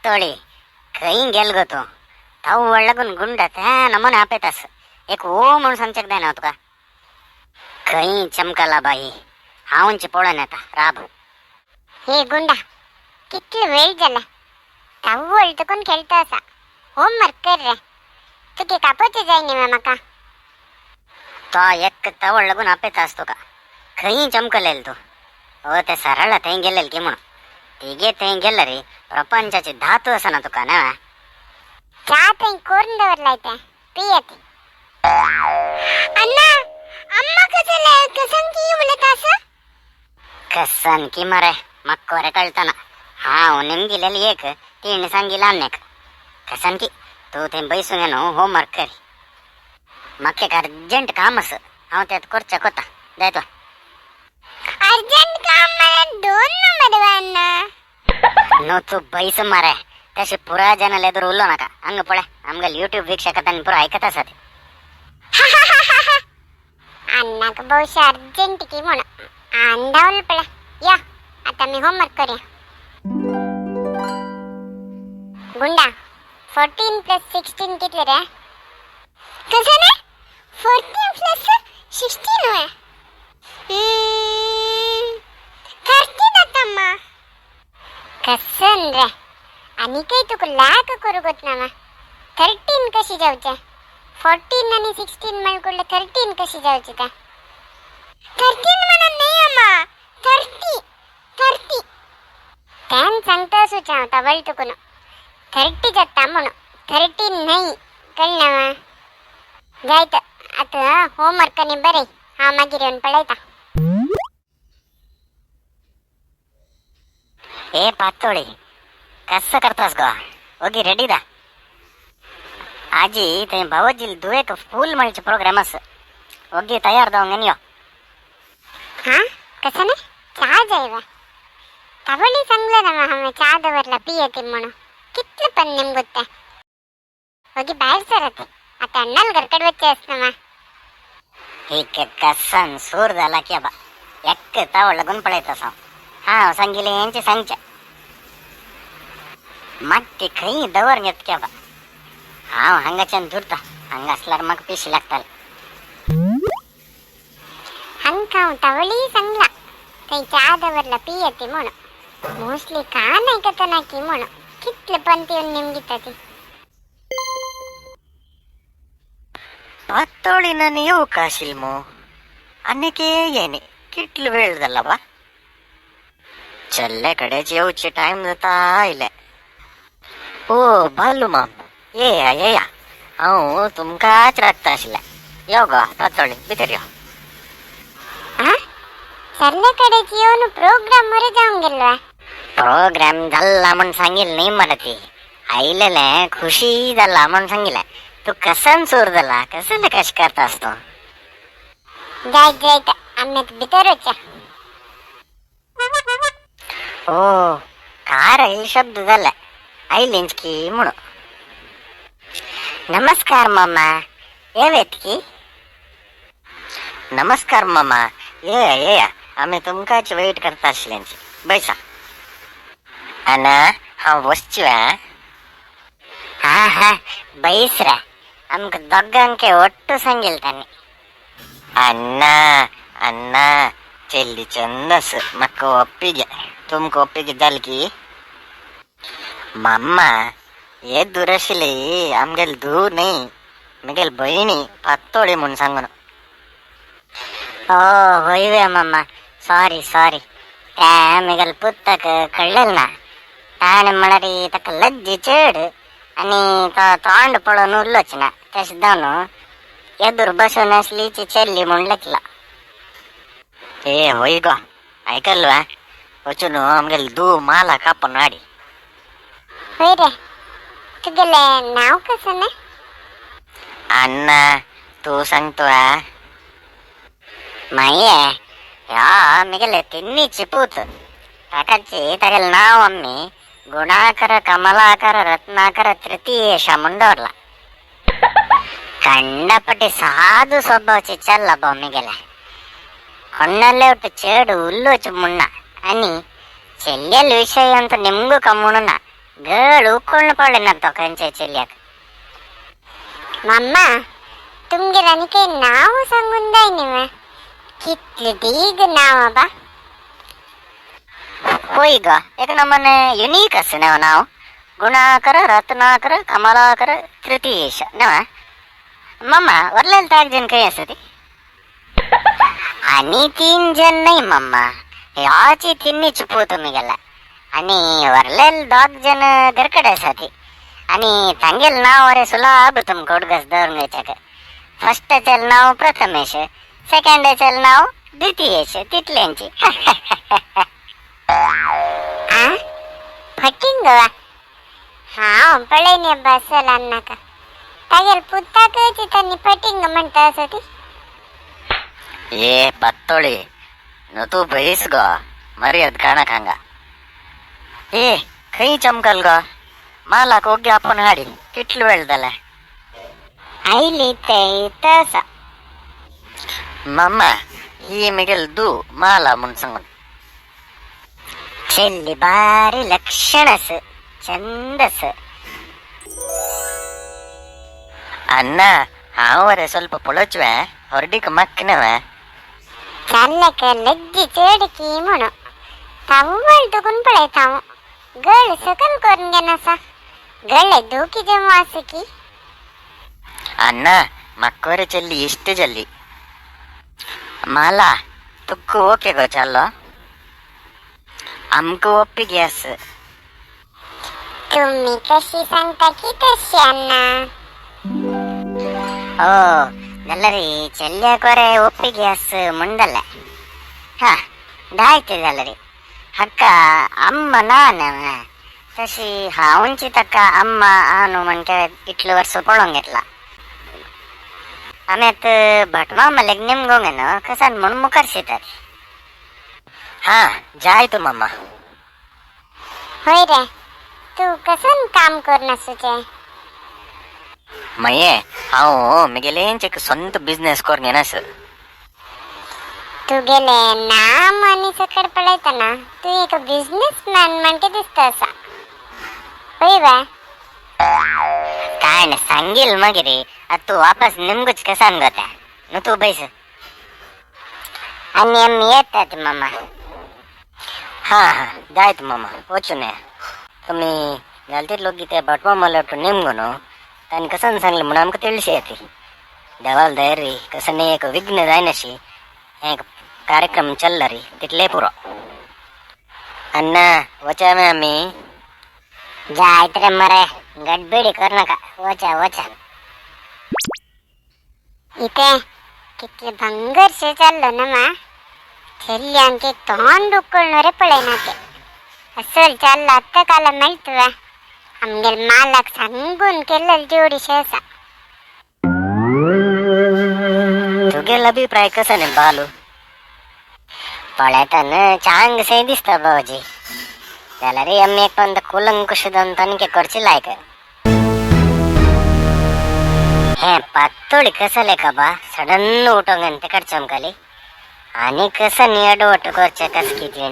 पातोळी खंय गेल गो तू ताऊ वळगून गुंड त्या नमून आपेतास एक ओ म्हणून सांगचेक जाय ना तुका खंय चमकाला बाई हाऊंची पोळण येता राब हे गुंडा कितले वेळ जाला ताऊ कोण खेळतो असा होमवर्क कर रे तुके कापोचे जायने म्हाका तो एक तवळ लागून आपेतास तुका खंय चमकलेल तू हो ते सरळ थंय गेलेल की म्हणून तिगे थंय गेलं रे प्रपंचाची धातू असा ना तुका ना चहा थंय कोरून दवरलाय त्या पियत अण्णा अम्मा कसले कसन की बोलत असं कसन की मरे मक्को रे कळताना हा निमगिलेली एक तीन सांगिला अनेक कसन की तू ते बैसून येनो होमवर्क करी मग एक अर्जंट काम असं हांव त्यात करच्या कोता जाय तो अर्जंट काम मला 2 नंबर अण्णा नो तू बैस मारे त्याशी पुरा जनाल एदुर उल्लो नका हंग पळे आमगल यूट्यूब वीक्षकतानी पुरा ऐकत असत अण्णाक बहुत अर्जंट की म्हणून अंधावल पळा या आता मी होमवर्क करूया गुंडा 14 + 16 कितले रे कसं ना 14 + 16 होय 30 दत्तम्मा कसन रे आणि काही तुक लाख करू गोत ना 13 कशी जाऊचे 14 आणि 16 म्हणकुले 13 कशी जाऊची का 13 म्हणून नाही अम्मा 30 त्यान सांगता सुचा होता वळ तुकुन 30 जाता म्हणून 13 नाही कळलं जायत आता होमवर्क आणि बरे हा मागीर येऊन पडायचा ए पातोळी कसं करतास गो ओगी रेडी दा आजी ते भावजील दुएक फूल मळचे प्रोग्राम अस ओगी तयार जाऊन यो हा कसं नाही चहा जायवा तवळी चांगलं ना हमें चहा दवरला पियते म्हणून कितले पण निमगुत्ते ओगी बाहेर सरत आता अण्णाल घरकड वच्चे असतं एक कसन सूर झाला की बा एक तावळ लागून पडायचं असं हा सांगिले यांचे सांगच्या मग ते खई दवर घेत क्या बा हा हंगाच्यान दुरता हंग असल्यावर मग पिशी लागताल हंग तवळी चांगला काही चहा दवरला पियते म्हणून मोस्टली का नाही कथा ना की म्हणून कितले पण पिऊन निमगिता ती पातोळीनं येऊ का शिल्मो ಅನ್ನಕ್ಕೆ ಏನಿ ಕಿಟ್ಲು ಬೀಳ್ದಲ್ಲವ ಚಲ್ಲೆ ಕಡೆ ಜೇವುಚಿ ಟೈಮ್ ಜತಾ ಇಲ್ಲ ಓ ಬಾಲು ಮಾಮ್ ಏಯ ಅವು ತುಮಕಾच राखता आशिल्ले यो गो पातोळी भितर यो सरल्याकडे येऊन प्रोग्राम वर जाऊन गेलो प्रोग्राम झाला म्हणून सांगिल नाही मला ती आईलेले खुशी झाला म्हणून सांगितलं तू कसन सूर झाला कसं कश करता असतो जायत आम्ही भितर ओ कार आई शब्द झाला आईलेंच की म्हणून नमस्कार मामा येवेत की नमस्कार मामा ये आम्ही तुमकाच वेट करता आशिल्यांची बैसा अना हांव वचचें हा बैस रे आमकां दोगांके ಒಟ್ಟು सांगिल तांणी अण्णा ಚೆಲ್ಲಿ ಚಂದಸ್ ಮಕ್ಕ ಒಪ್ಪಿಗೆ ತುಮಕ ಒಪ್ಪಿಗೆ जाली मम्मा ये दूर आशिल्ली आमगेल धूव न्ही म्हगेल बहिणी पातोळी म्हूण सांगून ओ वय मम्मा सॉरी त्या म्हगेल पुस्तक कळलेल ना ताणें म्हळ्यार ताका लज्जी चड आनी तो तोंड पळोवन उरलोच ना तशें जावन एदूर बसून असलीची ಚೆಲ್ಲಿ म्हूण लेखला ए होय गो ऐकल्वा वचून आमगेल धूव माला कापून हाडी होय रे तुगेले नाव कसं ना अण्णा तू सांगतो माये या मिगेले तिन्नीची पूत ताकाची तगेल नाव अम्मी गुणाकर कमलाकर रत्नाकर तृतीयेश म्हूण दवरला ಕಂಡಪಟ್ಟಿ ಸಾಧು ಸ್ವಭಾವची चल्ला बॉम्मिಗೆಲೆ ಹೊನ್ನಲ್ಲೇ ಒಟ್ಟು ಚೇಡು ಹುಲ್ಲೋಚು ಮುಣ್ಣ అని చెల్లెల విషయం అంత నిమ్గు కమ్మునున్న गळ उकळणं पडले ना तो खंयच्या चेल्याक. मम्मा तुमगे रानी काही नाव सांगून जाय नी मग कितली दीग नाव बा. होय ग एक नंबरने युनिक असं नाव नाव. गुणाकर रत्नाकर कमलाकर तृतीयेश नवा. मम्मा वरलेलं ताक जण काही असं ती आणि 3 जण नाही मम्मा याची 3 पोतं मी गेला आणि वरलेल 2 जण घरकडे असती आणि तांगेल नाव अरे सुलाभ तुम कोडगस दौर घ्यायच्या. फर्स्टचेल नाव प्रथमेश, सेकंडचेल नाव द्वितीयेश तिथल्यांची. आ फटिंग हा पळेने बसल अन्नाका तागेल पुत्ताकची त्यांनी फटिंग म्हणता असं ती. ये पत्तोळी न तू बैस ग मर्याद काना खांगा. ए खई चमकल ग मला कोग्या आपण हाडी किटली वेळ झाला. आईली ते तसा मम्मा ही मिगेल दू मला म्हणून सांगून ಚೆಲ್ಲಿ ಬಾರಿ ಲಕ್ಷಣಸ್ ಚಂದಸ್. ಅನ್ನ ಅವರೇ ಸ್ವಲ್ಪ ಪೊಳಚುವೆ ಹೊರಡಿಕ ಮಕ್ಕನವ ಚಲ್ಲಕ ಲಗ್ಗಿ ಚೇಡಿಕಿ ಮುಣು ತವ್ವಲ್ ತುಗುನ್ ಪಳೆತಾವು ಗळ सकल करून घे नसा गळे धोकी जेव्हा असं की ಅನ್ನ ಮಕ್ಕವರೆ ಚೆಲ್ಲಿ ಇಷ್ಟು ಜಲ್ಲಿ ಮಾಲಾ ತುಕ್ಕು ಓಕೆ ಗೋ ಚಾಲೋ आमक ಒಪ್ಪಿಗೆ अस. तुम्ही कशी सांगता की तशी अण्णा. ಓ ನಲ್ಲರಿ ಚೆಲ್ಯಾಕೊರೆ ಒಪ್ಪಿಗೆ ಅಸ್ ಮುಂದಲ್ಲ. ಹಾ ದಾಯ್ತಿದಲ್ಲರಿ ಹಕ್ಕ ಅಮ್ಮ ನಾನವ तशी हा उंची तक्का अम्मा आनु म्हणते इतलं वर्ष पळून घेतला. आम्ही आता भटमा मलेक निमगोंगे ना कसा म्हणून मुखार शेतात. हा जाय तू मम्मा. होय रे तू कसं काम करणं सुचे मये हाव मी गेलेंचे स्ವಂತ बिझनेस करून घेणार. तू गेले नाम आणि सकड पडायचा ना तू एक बिझनेस मॅन म्हणते दिसत असा. होय बा काय ना सांगेल मग रे तू वापस निमगुच कसा गोत्या न तू बैस आणि आम्ही येतात मामा. हा हा जाय तू मम्मा वचू नये तुम्ही घालते लोक ते भटमा मला निमगोनो त्यांनी कसं सांगलं म्हणून आमक ತಿಳಿಸಿ येते देवाल दयरी कसं नाही एक विघ्न जायनशी एक कार्यक्रम चालला री तिथले पुरो अण्णा वचा में आम्ही जायत रे मरे गडबडी कर नका वचा वचा. इथे किती भंगरशे चाललो ना मा ಚೆಲ್ಲಿ ಅಂಕೆ ತಗೊಂಡು ಉಕ್ಕೊಳ್ನೋರೆ ಪಳೆನಾಕೆ ಅಸಲ್ ಚಾಲ ಅತ್ತ ಕಾಲ ಮಳ್ತುವ ಅಮ್ಗೆಲ್ ಮಾಲಕ್ ಸಂಗುನ್ ಕೆಲ್ಲಲ್ ಜೋಡಿ ಶೇಸ. तुगेल अभिप्राय कसा नाही बालू पळ्यातन चांग से दिसता भाऊजी त्याला रे आम्ही एक पण कुलंकुश दोन तनिके करची लायक. हे पातोळी कसं लेका बा सडन उठोंगन ते कड चमकाली आणि कसं नियड वाटू करच्या कस किती